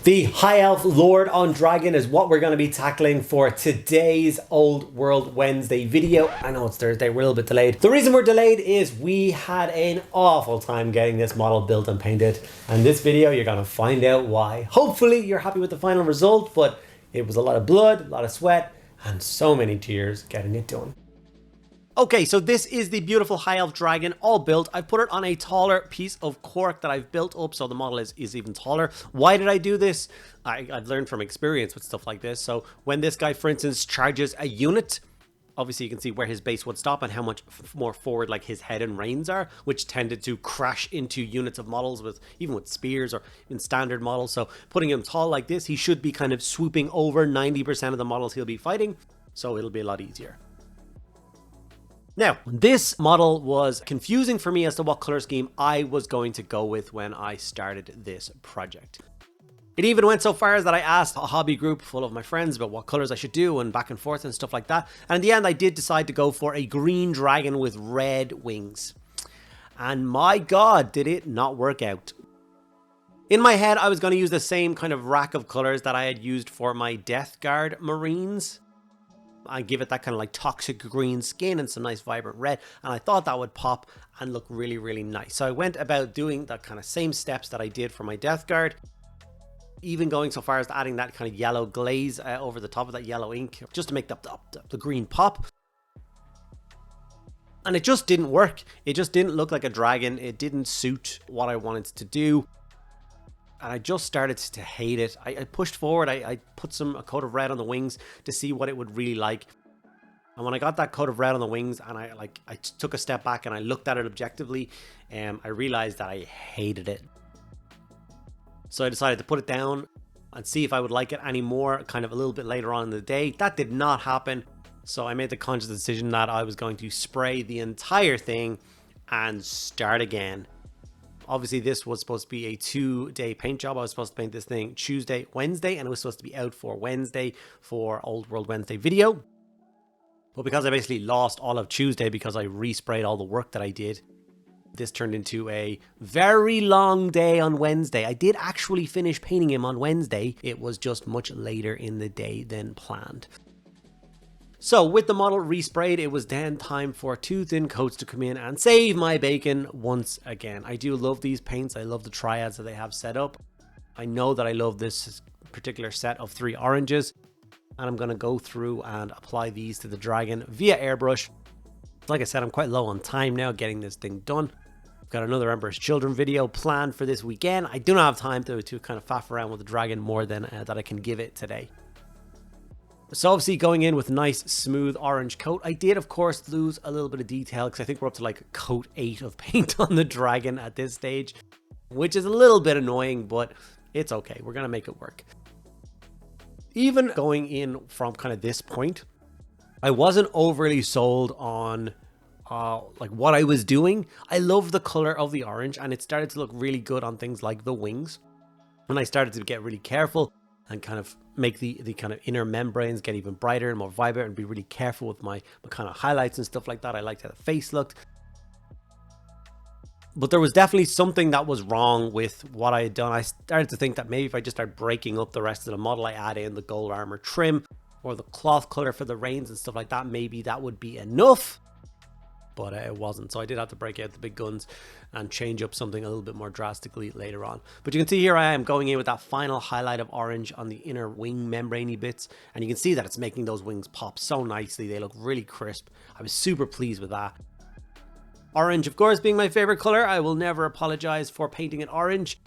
The High Elf Lord on Dragon is what we're going to be tackling for today's Old World Wednesday video. I know it's Thursday, we're a little bit delayed. The reason we're delayed is we had an awful time getting this model built and painted. And this video, you're going to find out why. Hopefully you're happy with the final result, but it was a lot of blood, a lot of sweat, and so many tears getting it done. Okay, so this is the beautiful High Elf Dragon, all built. I've put it on a taller piece of cork that I've built up, so the model is even taller. Why did I do this? I've learned from experience with stuff like this. So when this guy, for instance, charges a unit, obviously you can see where his base would stop and how much more forward like his head and reins are, which tended to crash into units of models with even with spears or in standard models. So putting him tall like this, he should be kind of swooping over 90% of the models he'll be fighting, so it'll be a lot easier. Now, this model was confusing for me as to what color scheme I was going to go with when I started this project. It even went so far as that I asked a hobby group full of my friends about what colors I should do and back and forth and stuff like that. And in the end, I did decide to go for a green dragon with red wings. And my God, did it not work out. In my head, I was going to use the same kind of rack of colors that I had used for my Death Guard Marines. I give it that kind of like toxic green skin and some nice vibrant red, and I thought that would pop and look really, really nice. So I went about doing that kind of same steps that I did for my Death Guard, even going so far as adding that kind of yellow glaze over the top of that yellow ink just to make the green pop. And it just didn't work. It just didn't look like a dragon. It didn't suit what I wanted to do. And I just started to hate it. I pushed forward. I put a coat of red on the wings to see what it would really like. And when I got that coat of red on the wings and I took a step back and I looked at it objectively, I realized that I hated it. So I decided to put it down and see if I would like it anymore kind of a little bit later on in the day. That did not happen. So I made the conscious decision that I was going to spray the entire thing and start again. Obviously, this was supposed to be a 2-day paint job. I was supposed to paint this thing Tuesday, Wednesday, and it was supposed to be out for Wednesday for Old World Wednesday video. But because I basically lost all of Tuesday because I resprayed all the work that I did, this turned into a very long day on Wednesday. I did actually finish painting him on Wednesday. It was just much later in the day than planned. So with the model resprayed, it was then time for 2 thin coats to come in and save my bacon once again. I do love these paints. I love the triads that they have set up. I know that I love this particular set of 3 oranges. And I'm going to go through and apply these to the dragon via airbrush. Like I said, I'm quite low on time now getting this thing done. I've got another Emperor's Children video planned for this weekend. I do not have time to kind of faff around with the dragon more than that I can give it today. So obviously going in with a nice smooth orange coat. I did of course lose a little bit of detail because I think we're up to like coat 8 of paint on the dragon at this stage, which is a little bit annoying, but it's okay. We're going to make it work. Even going in from kind of this point, I wasn't overly sold on like what I was doing. I love the color of the orange and it started to look really good on things like the wings. When I started to get really careful and kind of make the kind of inner membranes get even brighter and more vibrant and be really careful with my kind of highlights and stuff like that. I liked how the face looked. But there was definitely something that was wrong with what I had done. I started to think that maybe if I just start breaking up the rest of the model, I add in the gold armor trim or the cloth color for the reins and stuff like that, maybe that would be enough. But it wasn't, so I did have to break out the big guns and change up something a little bit more drastically later on. But you can see here I am going in with that final highlight of orange on the inner wing membraney bits, and you can see that it's making those wings pop so nicely. They look really crisp. I was super pleased with that. Orange, of course, being my favorite color. I will never apologize for painting it orange.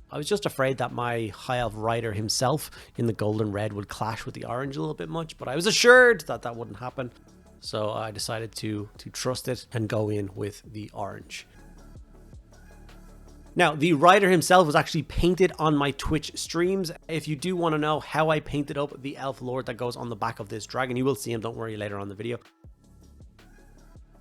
I was just afraid that my High Elf rider himself in the golden red would clash with the orange a little bit much, but I was assured that that wouldn't happen. So I decided to trust it and go in with the orange. Now, the rider himself was actually painted on my Twitch streams. If you do want to know how I painted up the Elf Lord that goes on the back of this dragon, you will see him, don't worry, later on in the video.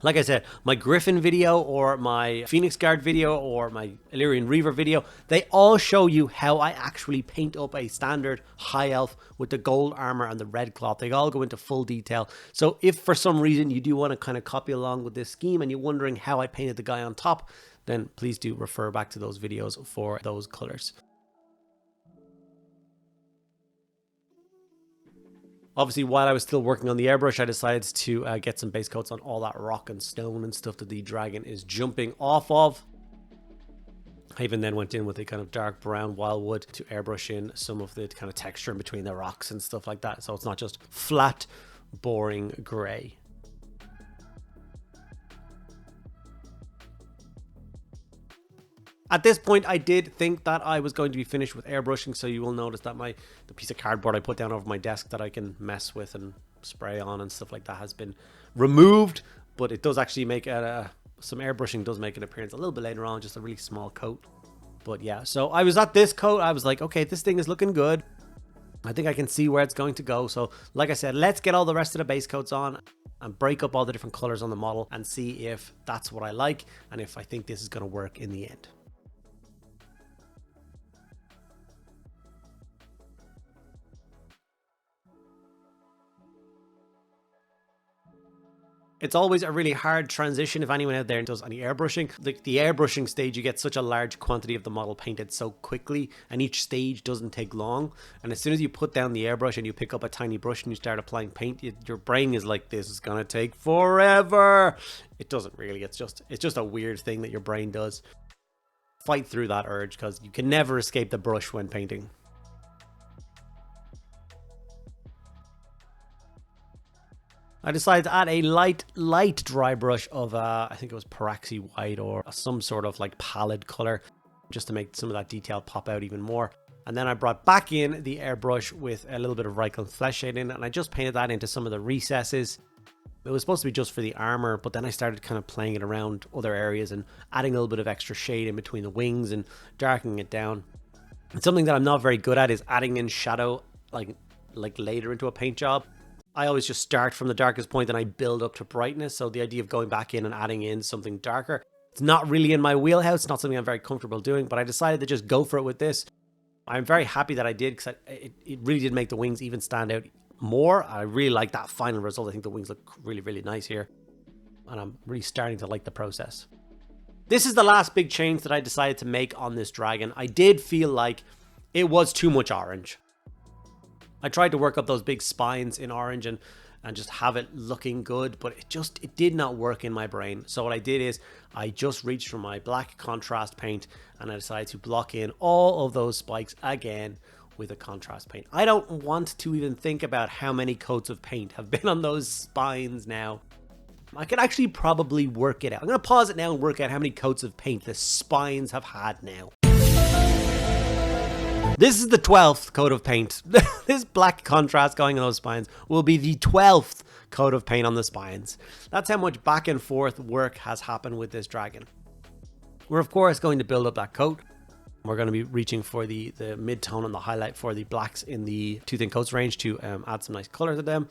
Like I said, my Griffin video or my Phoenix Guard video or my Illyrian Reaver video, they all show you how I actually paint up a standard High Elf with the gold armor and the red cloth. They all go into full detail. So if for some reason you do want to kind of copy along with this scheme and you're wondering how I painted the guy on top, then please do refer back to those videos for those colors. Obviously, while I was still working on the airbrush, I decided to get some base coats on all that rock and stone and stuff that the dragon is jumping off of. I even then went in with a kind of dark brown wildwood to airbrush in some of the kind of texture in between the rocks and stuff like that. So it's not just flat, boring grey. At this point, I did think that I was going to be finished with airbrushing, so you will notice that the piece of cardboard I put down over my desk that I can mess with and spray on and stuff like that has been removed, but it does actually make some airbrushing does make an appearance a little bit later on, just a really small coat. But yeah, so I was at this coat, I was like, okay, this thing is looking good. I think I can see where it's going to go. So like I said, let's get all the rest of the base coats on and break up all the different colors on the model and see if that's what I like and if I think this is going to work in the end. It's always a really hard transition if anyone out there does any airbrushing. The airbrushing stage, you get such a large quantity of the model painted so quickly, and each stage doesn't take long. And as soon as you put down the airbrush and you pick up a tiny brush and you start applying paint, your brain is like, this is gonna take forever. It doesn't really. It's just a weird thing that your brain does. Fight through that urge, because you can never escape the brush when painting. I decided to add a light dry brush of, I think it was Paraxy White or some sort of like pallid color, just to make some of that detail pop out even more. And then I brought back in the airbrush with a little bit of Ryza Flesh shade in it, and I just painted that into some of the recesses. It was supposed to be just for the armor, but then I started kind of playing it around other areas and adding a little bit of extra shade in between the wings and darkening it down. And something that I'm not very good at is adding in shadow like later into a paint job. I always just start from the darkest point and I build up to brightness. So the idea of going back in and adding in something darker, it's not really in my wheelhouse. It's not something I'm very comfortable doing, but I decided to just go for it with this. I'm very happy that I did, because it really did make the wings even stand out more. I really like that final result. I think the wings look really, really nice here. And I'm really starting to like the process. This is the last big change that I decided to make on this dragon. I did feel like it was too much orange. I tried to work up those big spines in orange and just have it looking good, but it did not work in my brain. So what I did is I just reached for my black contrast paint and I decided to block in all of those spikes again with a contrast paint. I don't want to even think about how many coats of paint have been on those spines now. I could actually probably work it out. I'm going to pause it now and work out how many coats of paint the spines have had now. This is the 12th coat of paint. This black contrast going on those spines will be the 12th coat of paint on the spines. That's how much back and forth work has happened with this dragon. We're of course going to build up that coat. We're going to be reaching for the mid-tone and the highlight for the blacks in the Too Thin Coats range to add some nice color to them.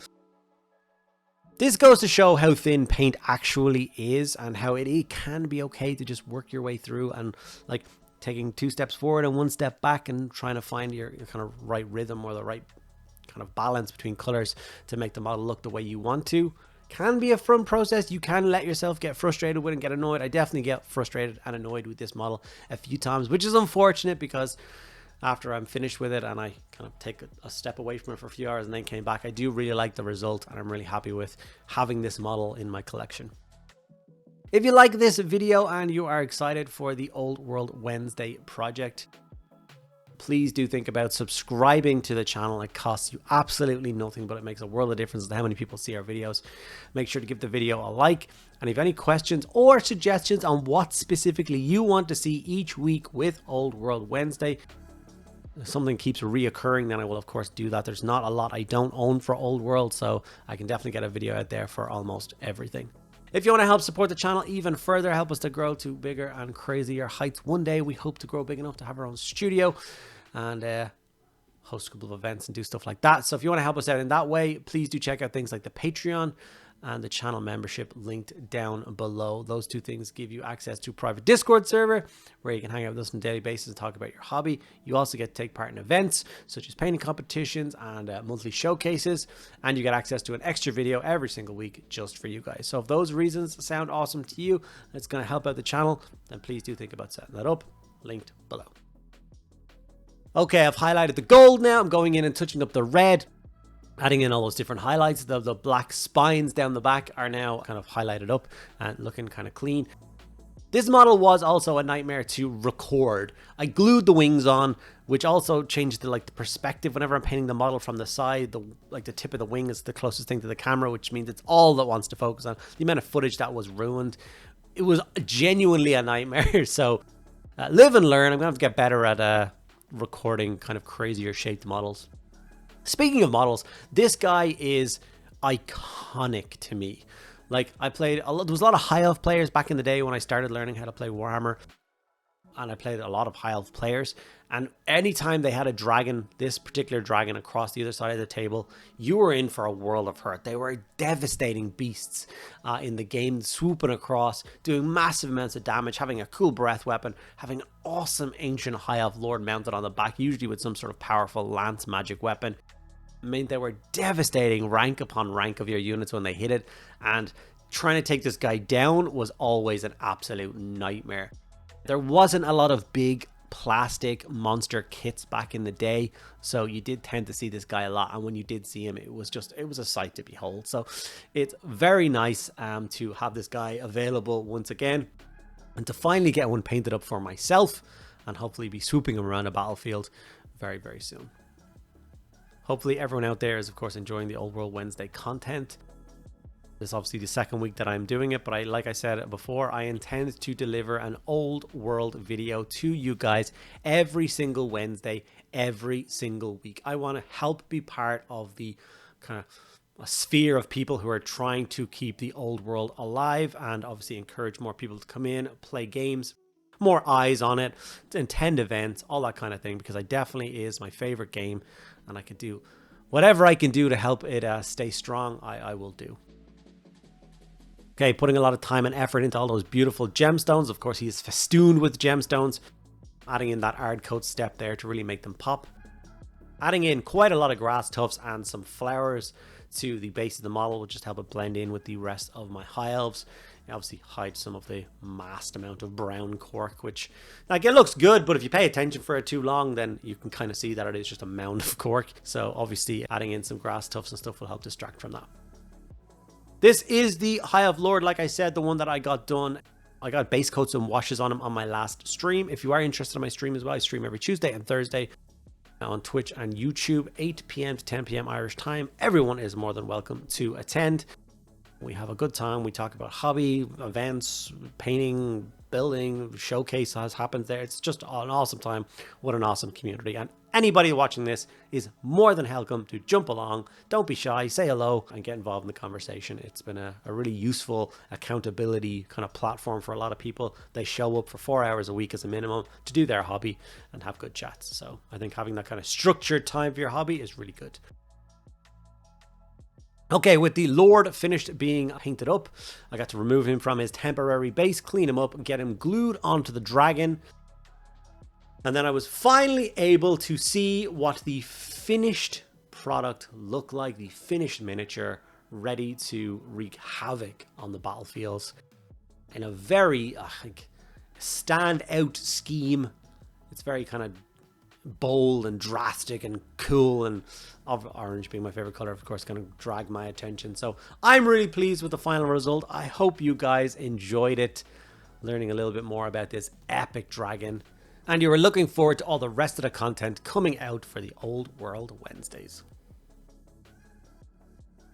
This goes to show how thin paint actually is and how it can be okay to just work your way through and like taking 2 steps forward and 1 step back and trying to find your kind of right rhythm or the right kind of balance between colors to make the model look the way you want to. Can be a fun process. You can let yourself get frustrated with it and get annoyed. I definitely get frustrated and annoyed with this model a few times, which is unfortunate because after I'm finished with it and I kind of take a step away from it for a few hours and then came back, I do really like the result and I'm really happy with having this model in my collection. If you like this video and you are excited for the Old World Wednesday project, please do think about subscribing to the channel. It costs you absolutely nothing, but it makes a world of difference to how many people see our videos. Make sure to give the video a like. And if you have any questions or suggestions on what specifically you want to see each week with Old World Wednesday, if something keeps reoccurring, then I will of course do that. There's not a lot I don't own for Old World, so I can definitely get a video out there for almost everything. If you want to help support the channel even further, help us to grow to bigger and crazier heights. One day we hope to grow big enough to have our own studio and host a couple of events and do stuff like that. So if you want to help us out in that way, please do check out things like the Patreon and the channel membership linked down below. Those 2 things give you access to a private Discord server where you can hang out with us on a daily basis and talk about your hobby. You also get to take part in events such as painting competitions and monthly showcases, and you get access to an extra video every single week just for you guys. So if those reasons sound awesome to you, it's going to help out the channel, then please do think about setting that up, linked below. Okay, I've highlighted the gold now. I'm going in and touching up the red. Adding in all those different highlights. The black spines down the back are now kind of highlighted up and looking kind of clean. This model was also a nightmare to record. I glued the wings on, which also changed the perspective. Whenever I'm painting the model from the side, the tip of the wing is the closest thing to the camera, which means it's all that wants to focus on. The amount of footage that was ruined, it was genuinely a nightmare. So live and learn. I'm gonna have to get better at recording kind of crazier shaped models. Speaking of models, this guy is iconic to me. Like, I played there was a lot of High Elf players back in the day when I started learning how to play Warhammer, and I played a lot of High Elf players, and anytime they had a dragon, this particular dragon across the other side of the table, you were in for a world of hurt. They were devastating beasts in the game, swooping across, doing massive amounts of damage, having a cool breath weapon, having an awesome ancient High Elf Lord mounted on the back, usually with some sort of powerful lance magic weapon. I mean, they were devastating rank upon rank of your units when they hit it, and trying to take this guy down was always an absolute nightmare. There wasn't a lot of big plastic monster kits back in the day, so you did tend to see this guy a lot, and when you did see him, it was a sight to behold. So it's very nice to have this guy available once again, and to finally get one painted up for myself, and hopefully be swooping him around a battlefield very, very soon. Hopefully everyone out there is, of course, enjoying the Old World Wednesday content. This is obviously the second week that I'm doing it, but like I said before, I intend to deliver an Old World video to you guys every single Wednesday, every single week. I want to help be part of the kind of a sphere of people who are trying to keep the Old World alive, and obviously encourage more people to come in, play games, more eyes on it, to attend events, all that kind of thing, because it definitely is my favorite game, and I can do whatever I can do to help it stay strong. I will do. Okay, putting a lot of time and effort into all those beautiful gemstones. Of course, he is festooned with gemstones, adding in that hard coat step there to really make them pop. Adding in quite a lot of grass tufts and some flowers to the base of the model will just help it blend in with the rest of my High Elves. It obviously hides some of the massed amount of brown cork, which, like, it looks good, but if you pay attention for it too long, then you can kind of see that it is just a mound of cork. So obviously adding in some grass tufts and stuff will help distract from that. This is the High Elf Lord, like I said, the one that I got done. I got base coats and washes on him on my last stream. If you are interested in my stream as well, I stream every Tuesday and Thursday on Twitch and YouTube, 8 p.m. to 10 p.m. Irish time. Everyone is more than welcome to attend. We have a good time. We talk about hobby, events, painting, building, showcase has happened there. It's just an awesome time. What an awesome community. And anybody watching this is more than welcome to jump along. Don't be shy, say hello, and get involved in the conversation. It's been a really useful accountability kind of platform for a lot of people. They show up for 4 hours a week as a minimum to do their hobby and have good chats. So I think having that kind of structured time for your hobby is really good. Okay, with the Lord finished being painted up, I got to remove him from his temporary base, clean him up, and get him glued onto the dragon. And then I was finally able to see what the finished product looked like, the finished miniature, ready to wreak havoc on the battlefields in a very stand-out scheme. It's very kind of bold and drastic and cool, and orange being my favorite color, of course, kind of dragged my attention. So I'm really pleased with the final result. I hope you guys enjoyed it, learning a little bit more about this epic dragon, and you were looking forward to all the rest of the content coming out for the Old World Wednesdays.